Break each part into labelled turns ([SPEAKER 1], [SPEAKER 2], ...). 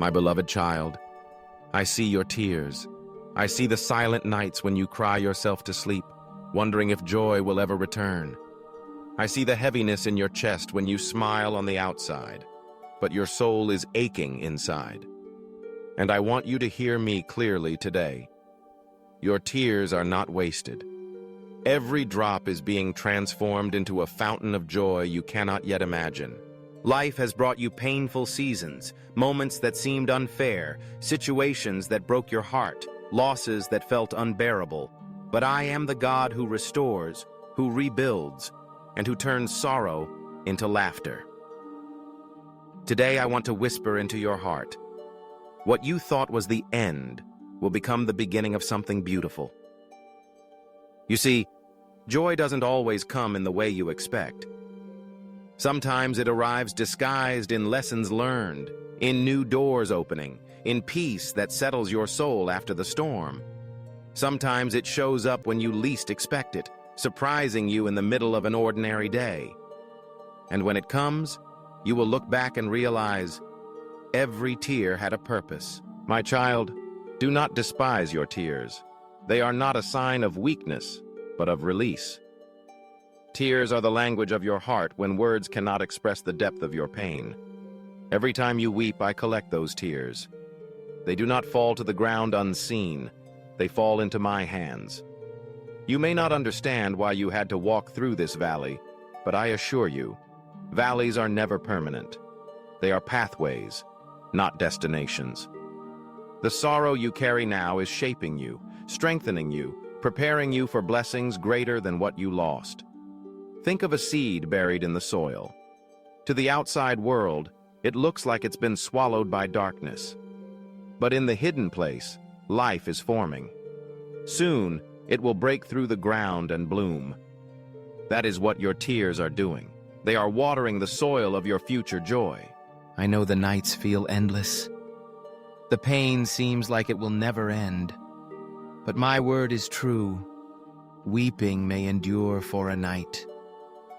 [SPEAKER 1] My beloved child, I see your tears. I see the silent nights when you cry yourself to sleep, wondering if joy will ever return. I see the heaviness in your chest when you smile on the outside, but your soul is aching inside. And I want you to hear me clearly today. Your tears are not wasted. Every drop is being transformed into a fountain of joy you cannot yet imagine. Life has brought you painful seasons, moments that seemed unfair, situations that broke your heart, losses that felt unbearable. But I am the God who restores, who rebuilds, and who turns sorrow into laughter. Today I want to whisper into your heart. What you thought was the end will become the beginning of something beautiful. You see, joy doesn't always come in the way you expect. Sometimes it arrives disguised in lessons learned, in new doors opening, in peace that settles your soul after the storm. Sometimes it shows up when you least expect it, surprising you in the middle of an ordinary day. And when it comes, you will look back and realize every tear had a purpose. My child, do not despise your tears. They are not a sign of weakness, but of release. Tears are the language of your heart when words cannot express the depth of your pain. Every time you weep, I collect those tears. They do not fall to the ground unseen. They fall into my hands. You may not understand why you had to walk through this valley, but I assure you, valleys are never permanent. They are pathways, not destinations. The sorrow you carry now is shaping you, strengthening you, preparing you for blessings greater than what you lost. Think of a seed buried in the soil. To the outside world, it looks like it's been swallowed by darkness. But in the hidden place, life is forming. Soon, it will break through the ground and bloom. That is what your tears are doing. They are watering the soil of your future joy.
[SPEAKER 2] I know the nights feel endless. The pain seems like it will never end. But my word is true. Weeping may endure for a night,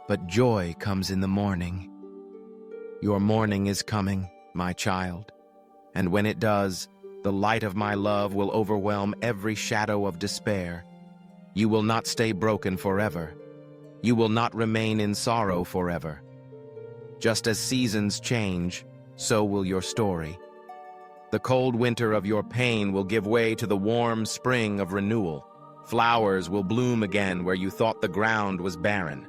[SPEAKER 2] but joy comes in the morning. Your morning is coming, my child, and when it does, the light of my love will overwhelm every shadow of despair. You will not stay broken forever. You will not remain in sorrow forever. Just as seasons change, so will your story. The cold winter of your pain will give way to the warm spring of renewal. Flowers will bloom again where you thought the ground was barren.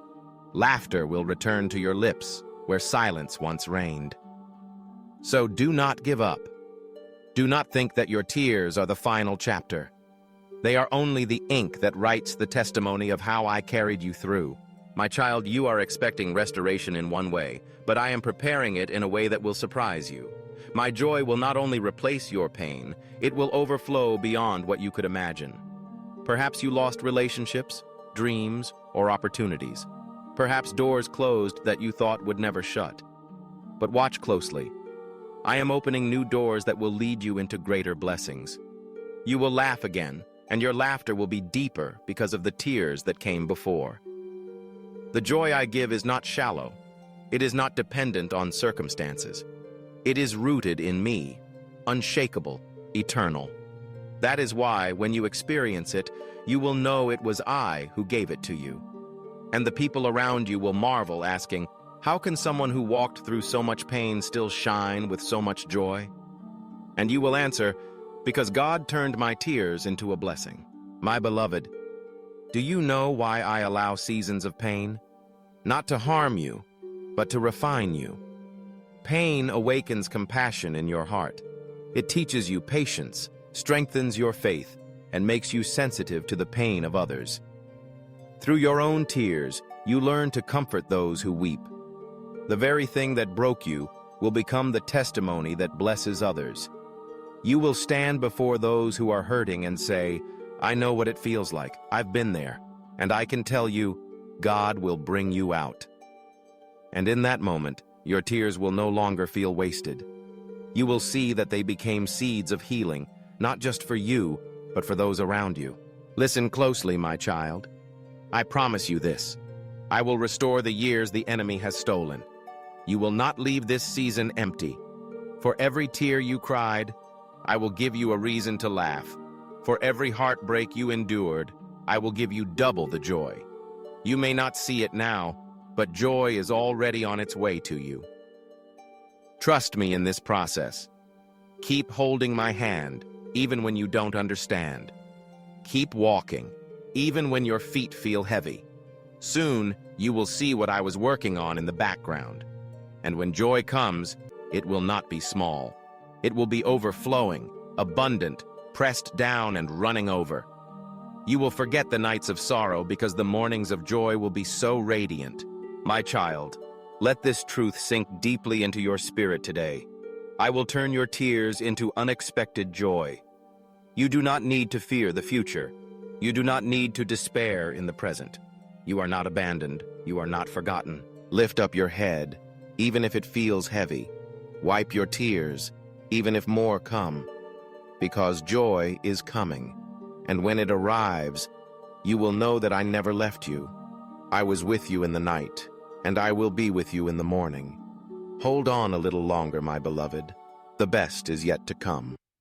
[SPEAKER 2] Laughter will return to your lips where silence once reigned. So do not give up. Do not think that your tears are the final chapter. They are only the ink that writes the testimony of how I carried you through. My child, you are expecting restoration in one way, but I am preparing it in a way that will surprise you. My joy will not only replace your pain, it will overflow beyond what you could imagine. Perhaps you lost relationships, dreams, or opportunities. Perhaps doors closed that you thought would never shut. But watch closely. I am opening new doors that will lead you into greater blessings. You will laugh again, and your laughter will be deeper because of the tears that came before. The joy I give is not shallow. It is not dependent on circumstances. It is rooted in me, unshakable, eternal. That is why, when you experience it, you will know it was I who gave it to you. And the people around you will marvel, asking, how can someone who walked through so much pain still shine with so much joy? And you will answer, because God turned my tears into a blessing. My beloved, do you know why I allow seasons of pain? Not to harm you, but to refine you. Pain awakens compassion in your heart. It teaches you patience, strengthens your faith, and makes you sensitive to the pain of others. Through your own tears, you learn to comfort those who weep. The very thing that broke you will become the testimony that blesses others. You will stand before those who are hurting and say, I know what it feels like. I've been there. And I can tell you, God will bring you out. And in that moment, your tears will no longer feel wasted. You will see that they became seeds of healing, not just for you, but for those around you. Listen closely, my child. I promise you this. I will restore the years the enemy has stolen. You will not leave this season empty.
[SPEAKER 1] For every tear you cried, I will give you a reason to laugh. For every heartbreak you endured, I will give you double the joy. You may not see it now, but joy is already on its way to you. Trust me in this process. Keep holding my hand, even when you don't understand. Keep walking, even when your feet feel heavy. Soon, you will see what I was working on in the background. And when joy comes, it will not be small. It will be overflowing, abundant, pressed down and running over. You will forget the nights of sorrow because the mornings of joy will be so radiant. My child, let this truth sink deeply into your spirit today. I will turn your tears into unexpected joy. You do not need to fear the future. You do not need to despair in the present. You are not abandoned. You are not forgotten. Lift up your head, even if it feels heavy. Wipe your tears, even if more come. Because joy is coming, and when it arrives, you will know that I never left you. I was with you in the night, and I will be with you in the morning. Hold on a little longer, my beloved. The best is yet to come.